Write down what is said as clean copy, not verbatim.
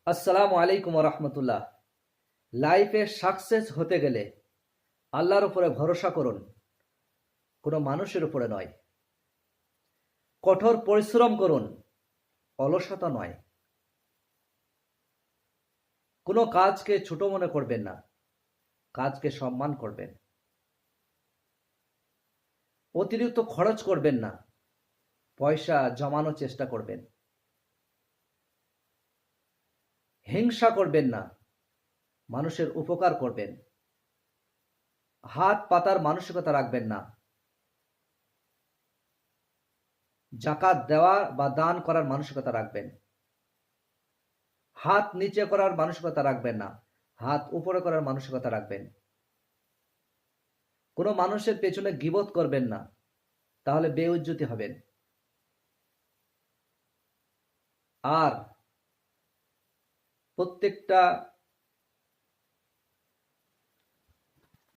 আসসালামু আলাইকুম রহমতুল্লাহ। লাইফে সাকসেস হতে গেলে আল্লাহর উপরে ভরসা করুন, কোনো মানুষের উপরে নয়। কঠোর পরিশ্রম করুন, অলসতা নয়। কোনো কাজকে ছোট মনে করবেন না, কাজকে সম্মান করবেন। অতিরিক্ত খরচ করবেন না, পয়সা জমানোর চেষ্টা করবেন। হিংসা করবেন না, মানুষের উপকার করবেন। হাত পাতার মানসিকতা রাখবেন না, জাকাত দেওয়া বা দান করার মানসিকতা রাখবেন। হাত নিচে করার মানসিকতা রাখবেন না, হাত উপরে করার মানসিকতা রাখবেন। কোনো মানুষের পেছনে গীবত করবেন না, তাহলে বেইজ্জতি হবেন। আর প্রত্যেকটা